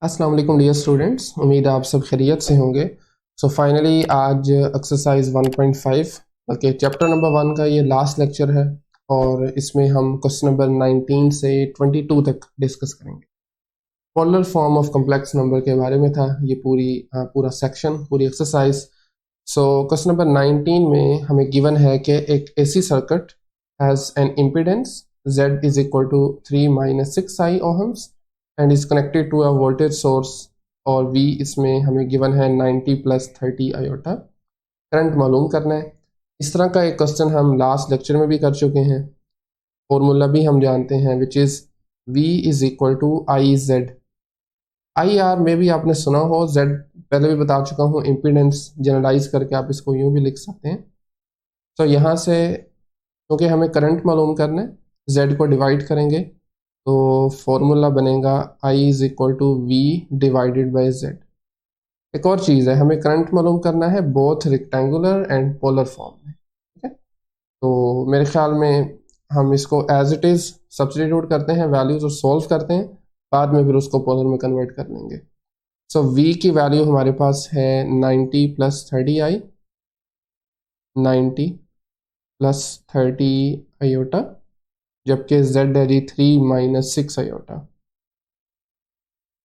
अस्सलाम वालेकुम dear students, उम्मीद है आप सब खैरियत से होंगे। सो फाइनली आज एक्सरसाइज 1.5 बल्कि चैप्टर नंबर 1 का ये लास्ट लेक्चर है और इसमें हम क्वेश्चन नंबर 19 से 22 तक डिस्कस करेंगे। Polar form of complex number के बारे में था ये पूरा सेक्शन, पूरी एक्सरसाइज। सो क्वेश्चन नंबर 19 में हमें गिवन है कि एक AC circuit has an impedance Z is equal to 3 minus 6i ohms and is connected to a voltage source और V इसमें हमें गिवन है 90 प्लस 30 आयोटा। करंट मालूम करना है। इस तरह का एक क्वेश्चन हम लास्ट लेक्चर में भी कर चुके हैं। फॉर्मूला भी हम जानते हैं which is V is equal to I Z. I R में भी आपने सुना हो, Z पहले भी बता चुका हूँ, इम्पीडेंस जनरलाइज करके आप इसको यूँ भी लिख सकते हैं। तो यहाँ से क्योंकि हमें करंट मालूम करना है, Z को डिवाइड करेंगे तो फॉर्मूला बनेगा I is equal to V divided by Z। एक और चीज़ है, हमें करंट मालूम करना है both rectangular and polar form में। ठीक है, तो मेरे ख्याल में हम इसको एज इट इज़ सब्स्टिट्यूट करते हैं वैल्यूज और सॉल्व करते हैं, बाद में फिर उसको पोलर में कन्वर्ट कर लेंगे। सो V की वैल्यू हमारे पास है 90 प्लस 30i, 90 प्लस 30 आयोटा, जबकि Z है जी 3 माइनस 6 आयोटा।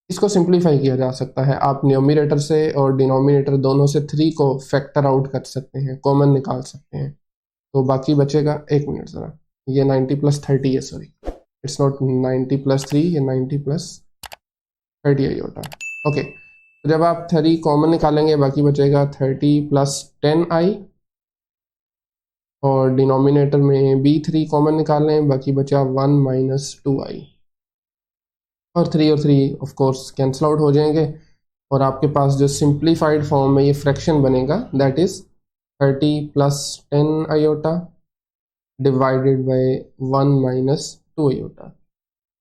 इसको सिंप्लीफाई किया जा सकता है, आप न्यूमरेटर से और डिनोमिनेटर दोनों से 3 को फैक्टर आउट कर सकते हैं, कॉमन निकाल सकते हैं। तो बाकी बचेगा, एक मिनट ज़रा, ये 90 प्लस 30 है, सॉरी इट्स नॉट 90 प्लस 3, ये 90 प्लस 30 आयोटा। ओके, तो जब आप 3 कॉमन निकालेंगे बाकी बचेगा 30 प्लस 10i और डिनोमिनेटर में भी 3 कॉमन निकाल लें, बाकी बचा 1 माइनस 2i और 3 ऑफ कोर्स कैंसिल आउट हो जाएंगे और आपके पास जो सिंप्लीफाइड फॉर्म में ये फ्रैक्शन बनेगा that is 30 plus 10 iota divided by 1 minus 2 iota.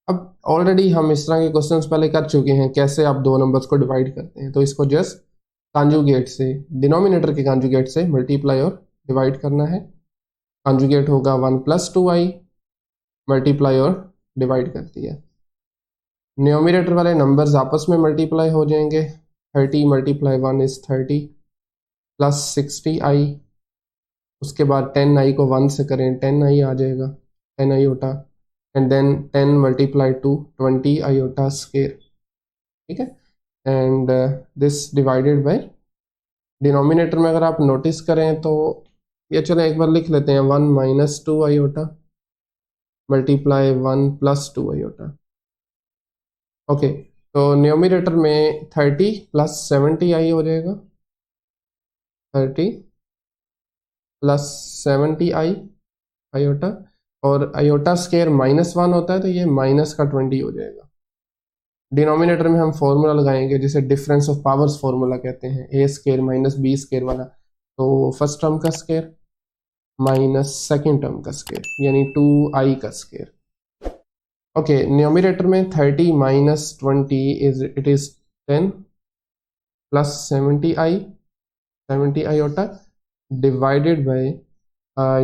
अब ऑलरेडी हम इस तरह के क्वेश्चंस पहले कर चुके हैं, कैसे आप दो नंबर्स को डिवाइड करते हैं। तो इसको जस्ट कॉन्जुगेट से, डिनोमिनेटर के कॉन्जुगेट से मल्टीप्लाई और डिवाइड करना है। कॉन्जुगेट होगा 1 प्लस 2i, मल्टीप्लाई और डिवाइड कर दिया। न्यूमरेटर वाले नंबर्स आपस में मल्टीप्लाई हो जाएंगे। 30 मल्टीप्लाई 1 इज 30 प्लस 60i, उसके बाद 10i को 1 से करें 10i आ जाएगा, 10 iota, and then 10 multiply 2 20 iota square. ठीक है, and this divided by denominator में अगर आप नोटिस करें तो ये, चलें एक बार लिख लेते हैं, 1 minus 2 iota multiply 1 plus 2 iota. Okay, तो न्यूमरेटर में 30 प्लस 70i हो जाएगा, 30 प्लस 70i आयोटा, और आयोटा स्केयर -1 होता है तो ये माइनस का 20 हो जाएगा। डिनोमिनेटर में हम फॉर्मूला लगाएंगे जिसे डिफरेंस ऑफ पावर्स फॉर्मूला कहते हैं, ए स्केयर माइनस बी स्केयर वाला। तो फर्स्ट टर्म का स्केयर माइनस सेकेंड टर्म का स्केयर, यानी 2i का स्केयर। ओके, न्यूमरेटर में 30 minus 20 it is 10 plus 70 iota divided by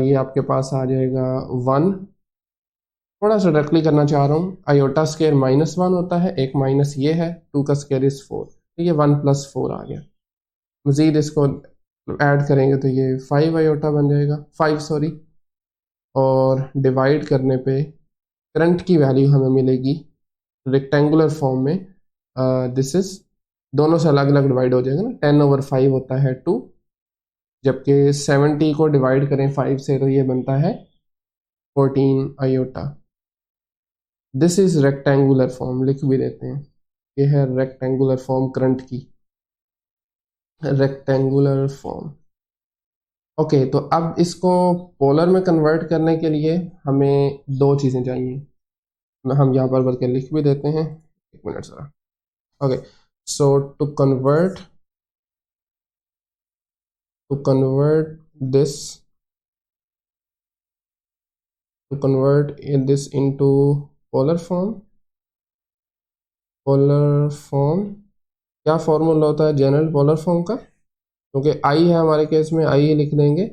ये आपके पास आ जाएगा 1। थोड़ा सा डायरेक्टली करना चाह रहा हूँ, आयोटा स्केयर -1 होता है, एक माइनस ये है, 2 का स्केयर इज 4, तो ये 1 प्लस 4 आ गया। मज़ीद इसको ऐड करेंगे तो ये 5 आयोटा बन जाएगा, 5 सॉरी, और डिवाइड करने पे करंट की वैल्यू हमें मिलेगी रेक्टेंगुलर फॉर्म में। दिस इज, दोनों से अलग अलग डिवाइड हो जाएगा ना, 10/5 होता है 2, जबकि 70 को डिवाइड करें 5 से तो ये बनता है 14 iota. This is rectangular form, लिख भी देते हैं, ये है रेक्टेंगुलर फॉर्म करंट की, रेक्टेंगुलर फॉर्म। ओके, तो अब इसको पोलर में कन्वर्ट करने के लिए हमें दो चीज़ें चाहिए, हम यहाँ पर करके लिख भी देते हैं, एक मिनट ज़रा। Okay, so to convert this to convert this into polar form क्या फॉर्मूला होता है जनरल पोलर फॉर्म का, क्योंकि आई है हमारे केस में, आई लिख देंगे,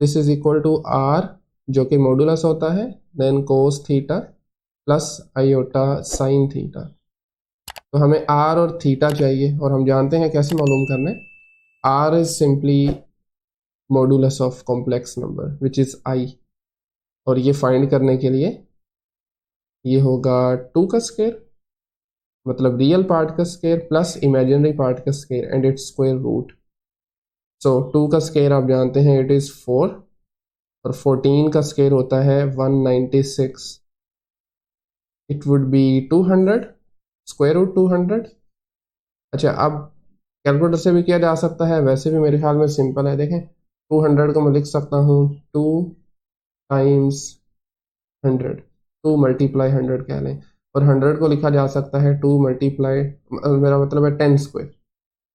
this is equal to R जो कि मॉडुलस होता है, then cos theta plus iota sine theta. तो हमें आर और थीटा चाहिए, और हम जानते हैं कैसे मालूम करना है। R is simply modulus of complex number which is I, और ये फाइंड करने के लिए ये होगा 2 का स्क्वायर, मतलब रियल पार्ट का स्क्वायर प्लस इमेजिनरी पार्ट का square and its square root. So 2 का स्क्वायर आप जानते हैं इट इज़ 4, और 14 का स्क्वायर होता है 196, it would be 200, square root 200। अच्छा, अब कैलकुलेटर से भी किया जा सकता है, वैसे भी मेरे ख्याल में सिंपल है। देखें 200 को मैं लिख सकता हूँ 2 टाइम्स 100, 2 मल्टीप्लाई 100 कह लें, और 100 को लिखा जा सकता है 2 मल्टीप्लाई, मेरा मतलब है 10 स्क्वायर।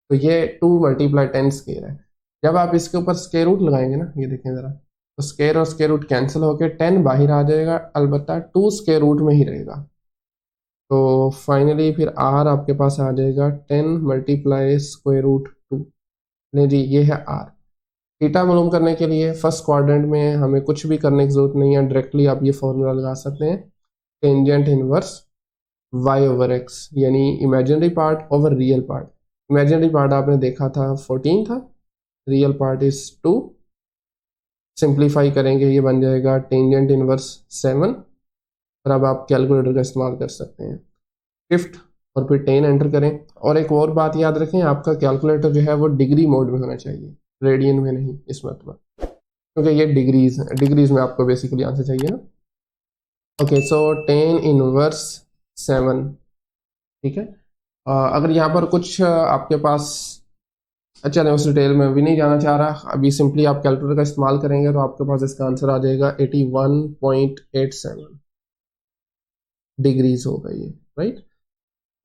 तो ये 2 मल्टीप्लाई 10 स्क्वायर है। जब आप इसके ऊपर स्क्वायर रूट लगाएंगे ना, ये देखें ज़रा, तो स्क्वायर और स्क्वायर रूट कैंसिल होकर 10 बाहर आ जाएगा, अलबत्ता 2 स्क्वायर रूट में ही रहेगा। तो फाइनली फिर आर आपके पास आ जाएगा 10 मल्टीप्लाई स्क्वायर रूट 2। नहीं जी, ये है आर। थीटा मालूम करने के लिए फर्स्ट क्वाड्रेंट में हमें कुछ भी करने की जरूरत नहीं है, डायरेक्टली आप ये फॉर्मूला लगा सकते हैं, tangent inverse Y over X, यानी imaginary part over real part. Imaginary part आपने देखा था 14 था, रियल पार्ट इज 2। सिंप्लीफाई करेंगे ये बन जाएगा टेंजेंट इनवर्स 7, और अब आप कैलकुलेटर का इस्तेमाल कर सकते हैं, शिफ्ट और फिर 10 एंटर करें। और एक और बात याद रखें, आपका कैलकुलेटर जो है वो डिग्री मोड में होना चाहिए, रेडियन में नहीं इस मतलब, क्योंकि ये डिग्रीज में आपको बेसिकली आंसर चाहिए ना। ओके, सो 10 इनवर्स 7, ठीक है। अगर यहाँ पर कुछ आपके पास, अच्छा नहीं, उस डिटेल में अभी नहीं जाना चाह रहा, अभी सिंपली आप कैलकुलेटर का इस्तेमाल करेंगे तो आपके पास इसका आंसर आ जाएगा 81.87 डिग्रीज होगा ये, राइट।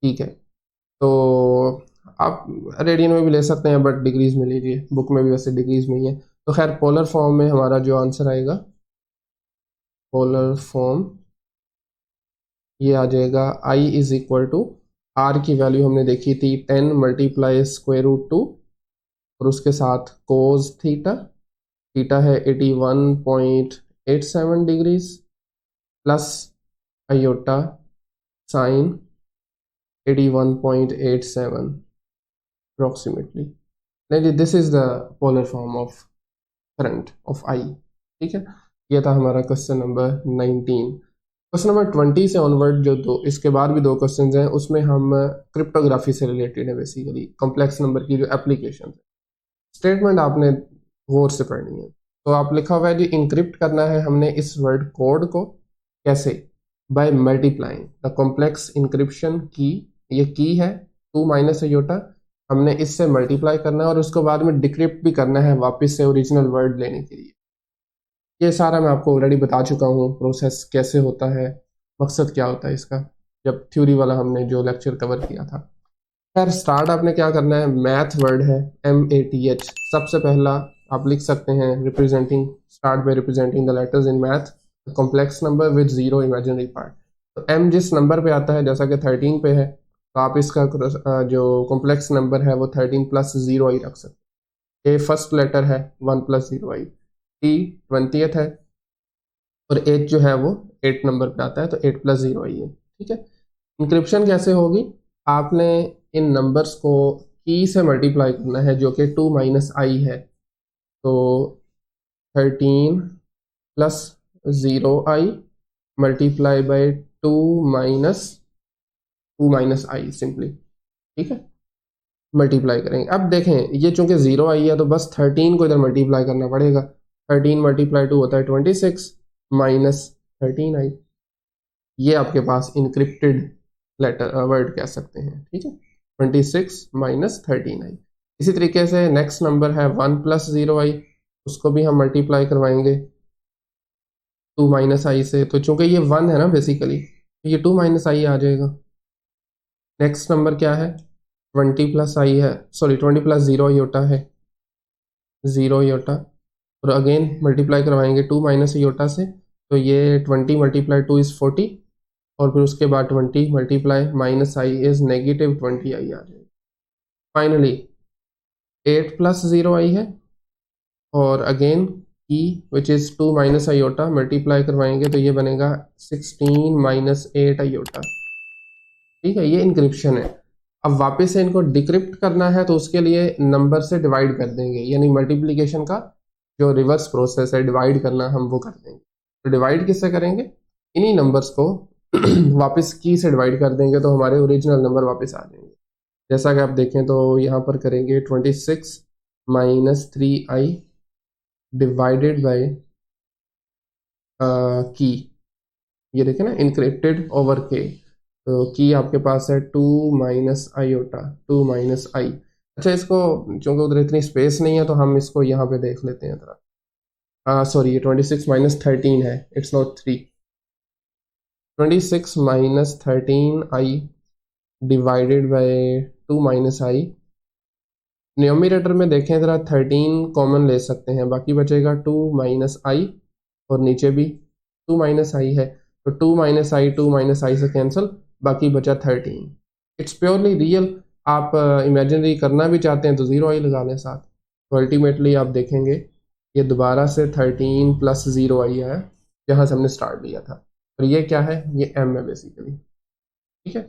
ठीक है, तो आप रेडियन में भी ले सकते हैं, बट डिग्रीज में लीजिए, बुक में भी वैसे डिग्रीज में ही है। तो खैर पोलर फॉर्म में हमारा जो आंसर आएगा, पोलर फॉर्म ये आ जाएगा I is equal to, are की वैल्यू हमने देखी थी 10 मल्टीप्लाई स्क्वायर रूट 2, और उसके साथ कोस थीटा, थीटा है 81.87 degrees, plus iota sine 81.87 approximately. नहीं जी, this is the polar form of current of I, ठीक है। ये था हमारा क्वेश्चन नंबर 19। क्वेश्चन नंबर 20 से ऑनवर्ड जो दो, इसके बाद भी 2 क्वेश्चंस हैं, उसमें हम क्रिप्टोग्राफी से रिलेटेड है, बेसिकली कॉम्प्लेक्स नंबर की जो एप्लीकेशन है। स्टेटमेंट आपने गौर से पढ़नी है। तो आप लिखा हुआ है जी, इंक्रिप्ट करना है हमने इस वर्ड कोड को, कैसे? By multiplying the complex encryption key, ये की है 2 माइनस अयोटा, हमने इससे मल्टीप्लाई करना है और उसको बाद में डिक्रिप्ट भी करना है वापस से ओरिजिनल वर्ड लेने के लिए। ये सारा मैं आपको ऑलरेडी बता चुका हूँ प्रोसेस कैसे होता है, मकसद क्या होता है इसका, जब थ्योरी वाला हमने जो लेक्चर कवर किया था। खैर स्टार्ट आपने क्या करना है, मैथ वर्ड है MATH, सबसे पहला आप लिख सकते हैं representing, start by representing the letters in math complex number with zero imaginary part. तो M जिस नंबर पे आता है, जैसा कि 13 पे है, तो आप इसका जो कॉम्प्लेक्स नंबर है वो 13 प्लस 0 ही रख सकते हैं। A फर्स्ट लेटर है 1 प्लस 0 आई, T 20th है, और H जो है वो 8 नंबर पे आता है, तो 8 प्लस 0 आई है, ठीक है। इंक्रिप्शन कैसे होगी, आपने इन नंबर्स को की से मल्टीप्लाई करना है, जो कि 2 माइनस आई है, तो 13 plus 0 I multiply by 2 minus I simply, ठीक है, मल्टीप्लाई करेंगे। अब देखें ये चूंकि 0 आई है तो बस 13 को इधर मल्टीप्लाई करना पड़ेगा, 13 मल्टीप्लाई 2 होता है 26 माइनस 13 आई, ये आपके पास इनक्रिप्टेड लेटर वर्ड कह सकते हैं, ठीक है, 26 माइनस 13 आई। इसी तरीके से नेक्स्ट नंबर है 1 प्लस 0 आई, उसको भी हम मल्टीप्लाई करवाएंगे 2 माइनस आई से, तो चूंकि ये 1 है ना बेसिकली, ये 2 माइनस आई आ जाएगा। नेक्स्ट नंबर क्या है, 20 प्लस आई है, सॉरी 20 प्लस 0 योटा है, 0 योटा, और अगेन मल्टीप्लाई करवाएंगे 2 माइनस योटा से, तो ये 20 मल्टीप्लाई 2 इज़ 40, और फिर उसके बाद 20 multiply minus I is negative 20 आई आ जाएगी। फाइनली 8 प्लस 0 आई है, और again E which is 2 minus iota multiply करवाएंगे तो ये बनेगा 16 माइनस 8 आयोटा, ठीक है, ये इंक्रिप्शन है। अब वापस से इनको डिक्रिप्ट करना है तो उसके लिए नंबर से डिवाइड कर देंगे, यानी मल्टीप्लिकेशन का जो रिवर्स प्रोसेस है डिवाइड करना हम वो कर देंगे। तो डिवाइड किससे करेंगे, इन्हीं नंबर्स को वापस की से डिवाइड कर देंगे तो हमारे ओरिजिनल नंबर वापस आ जाएंगे। जैसा कि आप देखें तो यहाँ पर करेंगे 26 माइनस 3i डिवाइडेड बाय की, ये देखें ना, इनक्रिप्टेड ओवर के। तो की आपके पास है 2 माइनस आईओटा, 2 माइनस आई। अच्छा, इसको चूंकि उधर इतनी स्पेस नहीं है तो हम इसको यहाँ पे देख लेते हैं जरा। सॉरी, ये 26 माइनस 13 है, it's not 3। 26 minus 13i divided by 2 minus I. Numerator में देखें ज़रा, 13 कॉमन ले सकते हैं, बाकी बचेगा 2 माइनस आई, और नीचे भी 2 माइनस आई है, तो 2 माइनस आई 2 माइनस आई से कैंसिल, बाकी बचा 13। It's purely real. आप इमेजिनरी करना भी चाहते हैं तो ज़ीरो आई लगा लें साथ, तो अल्टीमेटली आप देखेंगे ये दोबारा से 13 प्लस ज़ीरो आई है जहाँ से हमने स्टार्ट लिया था। और ये क्या है, ये एम है बेसिकली। ठीक है,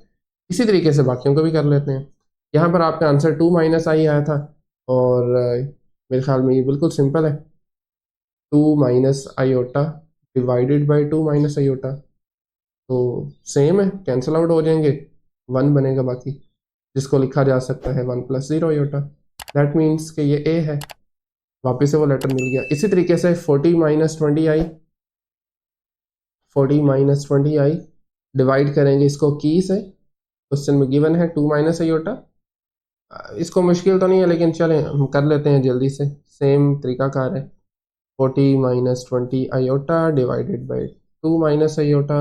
इसी तरीके से बाकियों को भी कर लेते हैं। यहाँ पर आपका आंसर 2 माइनस आई आया था, और मेरे ख्याल में ये बिल्कुल सिंपल है, 2 minus iota divided by 2 minus iota, तो सेम है, कैंसिल आउट हो जाएंगे, 1 बनेगा बाकी, जिसको लिखा जा सकता है 1 प्लस 0 आईओटा। दैट मीन्स कि ये ए है, वापस से वो लेटर मिल गया। इसी तरीके से 40 minus 20 I, 40 minus 20 I divide करेंगे इसको की से, क्वेश्चन में गिवन है 2 माइनस आईओटा। इसको मुश्किल तो नहीं है लेकिन चलें हम कर लेते हैं जल्दी से, सेम तरीकाकार है। 40 minus 20 iota divided by 2 minus iota.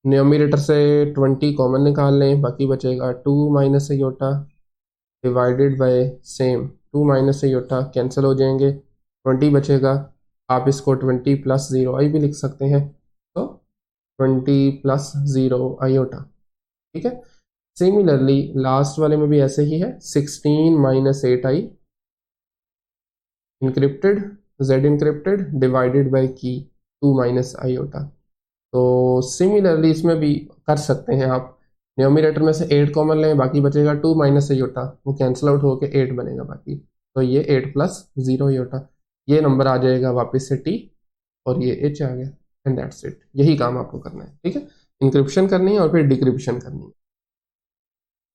Numerator से 20 कॉमन निकाल लें, बाकी बचेगा 2 minus iota divided by same 2 minus iota, cancel हो जाएंगे, 20 बचेगा। आप इसको 20 प्लस 0 आई भी लिख सकते हैं, तो 20 प्लस 0 आईओटा। ठीक है, सिमिलरली लास्ट वाले में भी ऐसे ही है, 16 minus 8i encrypted, z encrypted divided by की 2 माइनस आईओटा। तो सिमिलरली इसमें भी कर सकते हैं आप, न्यूमरेटर में से 8 कॉमन लें, बाकी बचेगा 2 माइनस आईओटा, वो कैंसिल आउट होकर 8 बनेगा बाकी, तो ये 8 प्लस 0 आईओटा, ये नंबर आ जाएगा वापस से t, और ये h आ गया, एंड दैट्स इट। यही काम आपको करना है। ठीक है, इंक्रिप्शन करनी है और फिर डिक्रिप्शन करनी है।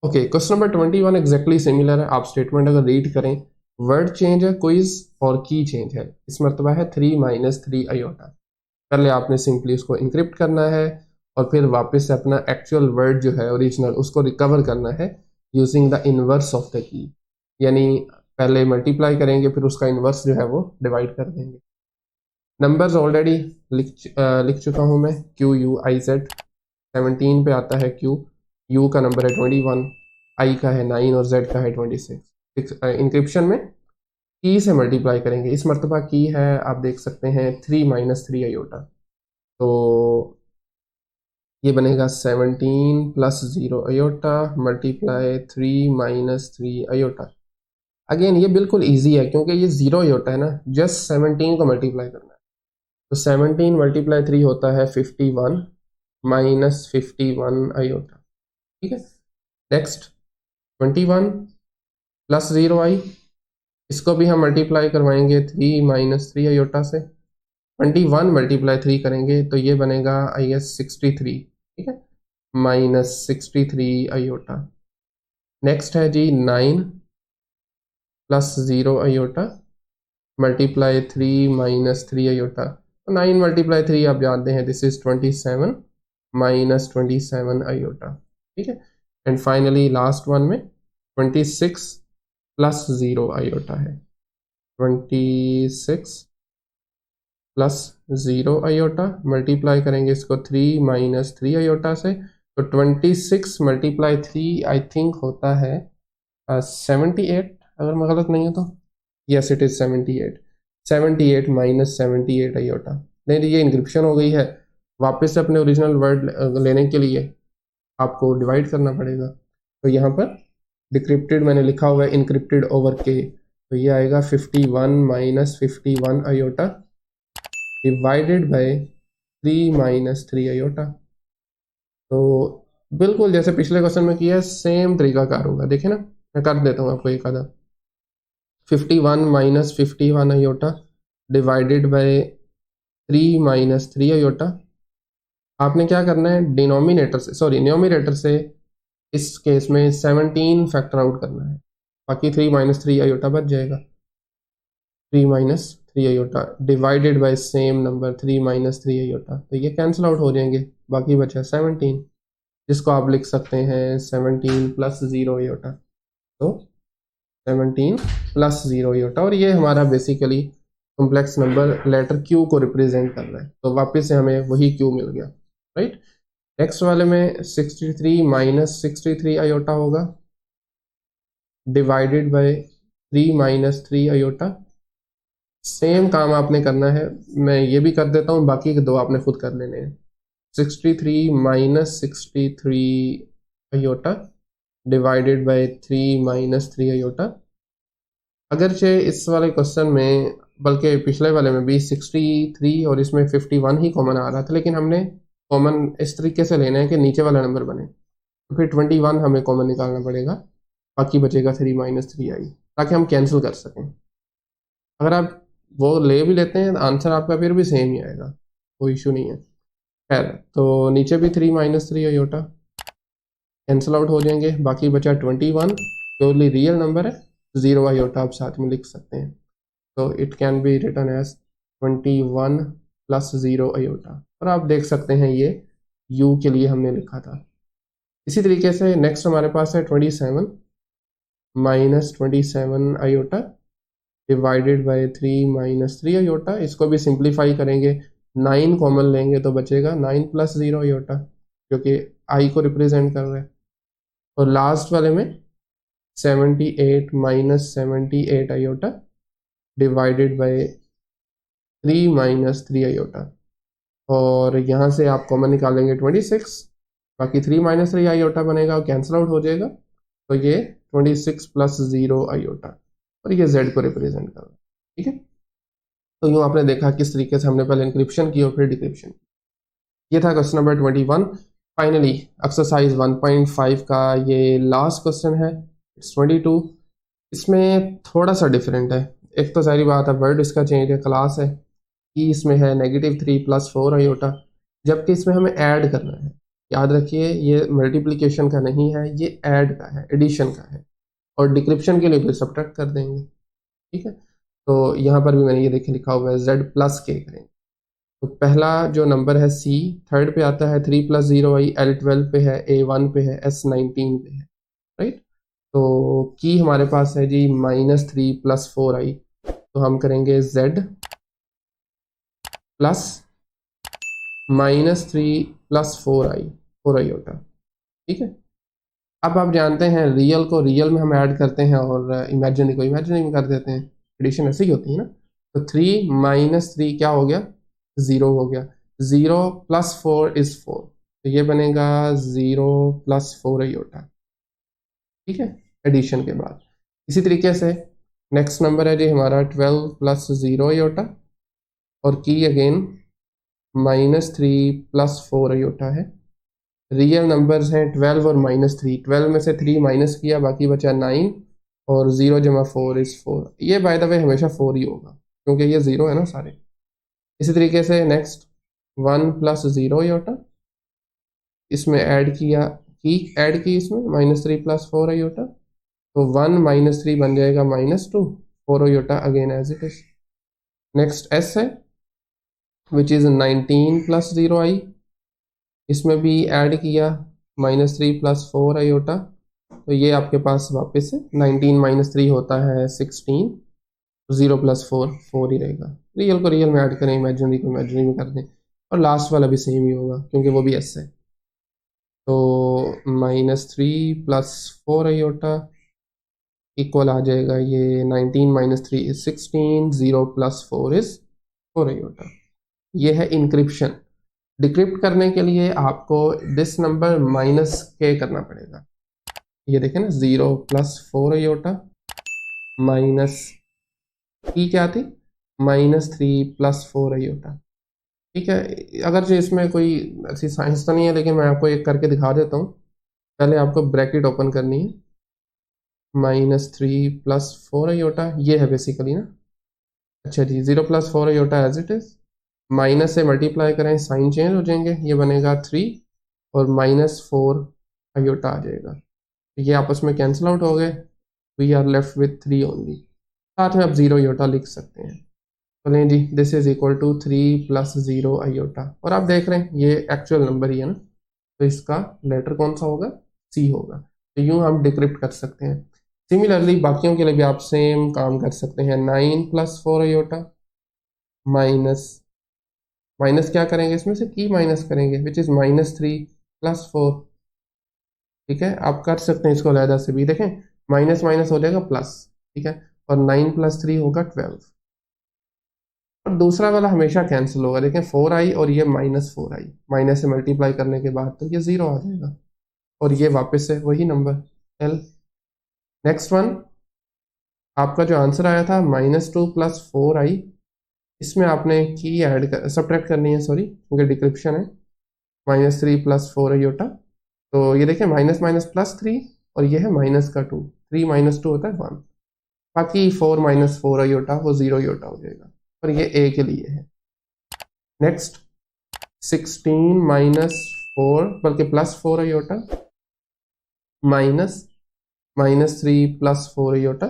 Okay, question number 21 exactly similar है। आप स्टेटमेंट अगर रीड करें, वर्ड चेंज है क्विज और की चेंज है, इस मरतबा है 3 माइनस 3 आईओटा। पहले आपने सिंपली उसको इंक्रिप्ट करना है और फिर वापस से अपना एक्चुअल वर्ड जो है ओरिजिनल उसको रिकवर करना है using the inverse of the key, यानी पहले मल्टीप्लाई करेंगे फिर उसका इनवर्स जो है वो डिवाइड कर देंगे। नंबर्स ऑलरेडी लिख चुका हूँ मैं, क्यू यू आई जेड, 17 पे आता है क्यू, यू का नंबर है 21, आई का है 9 और जेड का है 26। इंक्रिप्शन में की से मल्टीप्लाई करेंगे, इस मरतबा की है आप देख सकते हैं 3 माइनस 3 आईओटा, तो ये बनेगा 17 plus 0 iota multiply 3 minus 3 iota. Again ये बिल्कुल ईजी है क्योंकि ये 0 आईओटा है ना, जस्ट 17 को मल्टीप्लाई करना है, तो 17 मल्टीप्लाई 3 होता है 51 माइनस 51 आईओटा। ठीक है, नेक्स्ट 21 प्लस 0 आई, इसको भी हम मल्टीप्लाई करवाएंगे 3 माइनस 3 आईओटा से, 21 मल्टीप्लाई 3 करेंगे तो ये बनेगा आई गेस 63। ठीक है, माइनस 63 आईओटा। नेक्स्ट है जी 9 plus 0 iota multiply 3 minus 3 iota, तो 9 मल्टीप्लाई 3 आप जानते हैं दिस इज 27 माइनस 27 आईओटा। ठीक है, एंड फाइनली लास्ट वन में 26 प्लस 0 आईओटा है, 26 प्लस 0 आईओटा मल्टीप्लाई करेंगे इसको 3 माइनस 3 आईओटा से, तो 26 मल्टीप्लाई 3 आई थिंक होता है 78, अगर मैं गलत नहीं हूँ तो, yes it is 78, 78 minus 78 iota. नहीं, ये इंक्रिप्शन हो गई है, वापस से अपने ओरिजिनल वर्ड लेने के लिए आपको डिवाइड करना पड़ेगा, तो यहाँ पर डिक्रिप्टेड मैंने लिखा हुआ है इनक्रिप्टेड ओवर के, तो ये आएगा 51 minus 51 iota divided by 3 minus 3 iota. तो बिल्कुल जैसे पिछले क्वेश्चन में किया है सेम तरीकाकार होगा। देखिए ना, मैं कर देता हूँ आपको एक आधा। 51 minus 51 iota divided by 3 minus 3 iota. आपने क्या करना है, डिनोमिनेटर से, सॉरी न्यूमरेटर से इस केस में 17 फैक्टर आउट करना है, बाकी 3 माइनस 3 आयोटा बच जाएगा। 3 minus 3 iota divided by same number 3 minus 3 iota, तो ये कैंसिल आउट हो जाएंगे, बाकी बचा 17, जिसको आप लिख सकते हैं 17 प्लस 0 आयोटा। तो 17 प्लस 0 आयोटा, और ये हमारा basically complex number letter Q को रिप्रेजेंट कर रहा है, तो वापस से हमें वही क्यू मिल गया, राइट। नेक्स्ट वाले में 63 माइनस 63 आयोटा होगा divided by 3 minus 3 iota. Same काम आपने करना है, मैं ये भी कर देता हूँ, बाकी के दो आपने खुद कर लेने हैं। 63 minus 63 iota divided by 3 minus 3 iota. अगरचे इस वाले क्वेश्चन में, बल्कि पिछले वाले में भी 63 और इसमें 51 ही कॉमन आ रहा था, लेकिन हमने कॉमन इस तरीके से लेना है कि नीचे वाला नंबर बने, तो फिर 21 हमें कॉमन निकालना पड़ेगा, बाकी बचेगा 3 माइनस 3 आई, ताकि हम कैंसिल कर सकें। अगर आप वो ले भी लेते हैं आंसर आपका फिर भी सेम ही आएगा, कोई इशू नहीं है। खैर, तो नीचे भी 3 माइनस 3 आयोटा कैंसिल आउट हो जाएंगे, बाकी बचा 21, प्योरली रियल नंबर है, 0 आयोटा आप साथ में लिख सकते हैं, तो it can be written as 21 plus 0 iota, और आप देख सकते हैं ये u के लिए हमने लिखा था। इसी तरीके से नेक्स्ट हमारे पास है 27 minus 27 iota divided by 3 minus 3 iota. इसको भी सिंप्लीफाई करेंगे, 9 कॉमन लेंगे तो बचेगा 9 प्लस 0 आयोटा, जो कि आई को रिप्रेजेंट कर रहा है। और लास्ट वाले में 78 minus 78 iota divided by 3 minus 3 iota, और यहाँ से आप कॉमन निकालेंगे 26, बाकी 3 माइनस 3 आयोटा बनेगा और कैंसिल आउट हो जाएगा, तो ये 26 प्लस 0 आयोटा, और ये z को रिप्रेजेंट कर रहा है, ठीक है। तो यूँ आपने देखा किस तरीके से हमने पहले इंक्रिप्शन की और फिर डिक्रिप्शन। ये था क्वेश्चन नंबर 21। फाइनली एक्सरसाइज 1.5 का ये लास्ट क्वेश्चन है, इट्स 22। इसमें थोड़ा सा डिफरेंट है, एक तो सारी बात है वर्ड इसका चेंज है, क्लास है कि इसमें है -3 प्लस 4 आयोटा, जबकि इसमें हमें ऐड करना है। याद रखिए ये मल्टीप्लिकेशन का नहीं है, ये ऐड का है, एडिशन का है, और डिक्रिप्शन के लिए फिर सब्ट्रैक्ट कर देंगे, ठीक है। तो यहाँ पर भी मैंने ये देखे लिखा हुआ है z प्लस के करेंगे। तो पहला जो नंबर है c, थर्ड पे आता है 3 प्लस 0 आई, L12 पे है, A1 पे है, S19 पे है, राइट। तो की हमारे पास है जी -3 प्लस 4 आई, तो हम करेंगे z प्लस -3 प्लस 4 आई, 4 आई होता, ठीक है। अब आप जानते हैं रियल को रियल में हम ऐड करते हैं और इमेजिनरी को इमेजिनरी में कर देते हैं, एडिशन ऐसे ही होती है ना। तो 3 माइनस 3 क्या हो गया, 0 हो गया, 0 प्लस 4 इज 4, तो ये बनेगा 0 प्लस 4 आयोटा, ठीक है, एडिशन के बाद। इसी तरीके से नेक्स्ट नंबर है जी हमारा 12 प्लस 0 आयोटा, और की अगेन -3 प्लस 4 आयोटा है। रियल नंबर्स हैं 12 और -3, 12 में से 3 माइनस किया, बाकी बचा 9, और 0 जमा 4 इज 4। ये बाय द वे हमेशा 4 ही होगा क्योंकि ये 0 है ना सारे। इसी तरीके से नेक्स्ट 1 प्लस 0 आयोटा, इसमें ऐड की इसमें -3 प्लस 4 आयोटा, तो 1 -3 बन जाएगा -2, 4 iota again as it is. Next S है विच इज 19 प्लस 0 आई, इसमें भी ऐड किया -3 प्लस 4 आयोटा, तो ये आपके पास वापस से 19 -3 होता है 16, 0 प्लस 4 4 ही रहेगा। रियल को रियल में ऐड करें, इमेजिनरी को इमेजिनरी में कर दें, और लास्ट वाला भी सेम ही होगा क्योंकि वो भी एस है। तो -3 प्लस 4 आयोटा इक्वल आ जाएगा ये 19 -3 इज 16, 0 प्लस 4 इज 4 आयोटा। ये है इंक्रिप्शन। डिक्रिप्ट करने के लिए आपको दिस नंबर माइनस के करना पड़ेगा। ये देखें ना, 0 प्लस 4 आयोटा माइनस की क्या थी, -3 प्लस 4 आयोटा, ठीक है। अगर जो इसमें कोई ऐसी साइंस तो नहीं है, लेकिन मैं आपको एक करके दिखा देता हूँ। पहले आपको ब्रैकेट ओपन करनी है, -3 + 4 आयोटा, ये है बेसिकली ना। अच्छा जी, 0 + 4 iota as it is, minus से मल्टीप्लाई करें साइन चेंज हो जाएंगे, ये बनेगा 3 और -4 आयोटा आ जाएगा। ये आपस में कैंसिल आउट हो गए, we are left with 3 only. साथ में आप 0 आयोटा लिख सकते हैं। बोलें जी this is equal to 3 + 0 iota, और आप देख रहे हैं ये एक्चुअल नंबर ही है ना, तो इसका लेटर कौन सा होगा, सी होगा। तो यूं हम डिक्रिप्ट कर सकते हैं। सिमिलरली बाकियों के लिए भी आप सेम काम कर सकते हैं। 9 + 4 आयोटा माइनस, माइनस क्या करेंगे, इसमें से की माइनस करेंगे, विच इज -3 + 4। ठीक है, आप कर सकते हैं इसको अलहदा से भी, देखें माइनस माइनस हो जाएगा प्लस। ठीक है, और 9 + 3 होगा 12, और दूसरा वाला हमेशा कैंसिल होगा। देखें 4i और ये -4i, माइनस से मल्टीप्लाई करने के बाद तो ये 0 आ जाएगा, और ये वापस से वही नंबर l। नेक्स्ट वन, आपका जो आंसर आया था -2 + 4i, इसमें आपने की ऐड कर सब्ट्रैक्ट करनी है, सॉरी क्योंकि डिक्रिप्शन है। -3 + 4 आयोटा, तो ये देखिए माइनस माइनस +3, और ये है -2, 3 - 2 होता है 1, बाकी 4 - 4 आयोटा वो 0 आयोटा हो जाएगा, और ये ए के लिए है। नेक्स्ट 16 - 4 बल्कि +4 iota minus -3 + 4 iota,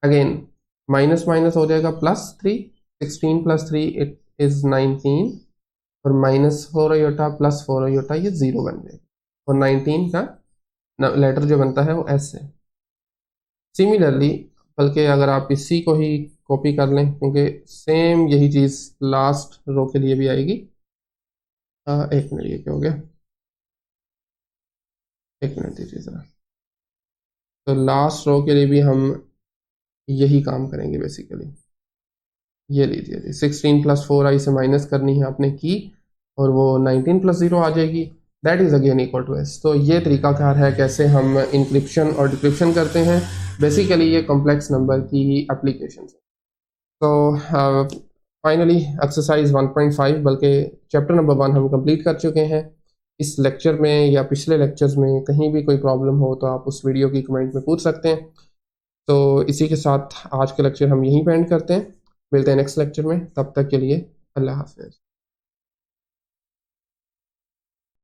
again minus minus हो जाएगा +3, 16 + 3 इट इज 19, और -4 आयोटा + 4 आयोटा ये 0 बन जाएगा, और 19 का लेटर जो बनता है वो एस है। सिमिलरली, बल्कि अगर आप इसी को ही कॉपी कर लें, क्योंकि सेम यही चीज़ लास्ट रो के लिए भी आएगी। एक मिनट, ये क्या हो गया, एक मिनट दीजिए ज़रा। तो लास्ट रो के लिए भी हम यही काम करेंगे बेसिकली। ये लीजिए जी, 16 + 4i से माइनस करनी है आपने की, और वो 19 + 0 आ जाएगी, that is again equal to S. तो ये तरीकाकार है कैसे हम इंक्रिप्शन और डिक्रिप्शन करते हैं। बेसिकली ये कॉम्प्लेक्स नंबर की एप्लीकेशन है। तो फाइनली एक्सरसाइज 1.5 बल्कि चैप्टर नंबर 1 हम कंप्लीट कर चुके हैं। इस लेक्चर में या पिछले लेक्चर्स में कहीं भी कोई प्रॉब्लम हो तो आप उस वीडियो की कमेंट में पूछ सकते हैं। तो इसी के साथ आज का लेक्चर हम यहीं पे एंड करते हैं। मिलते हैं नेक्स्ट लेक्चर में, तब तक के लिए अल्लाह हाफिज़।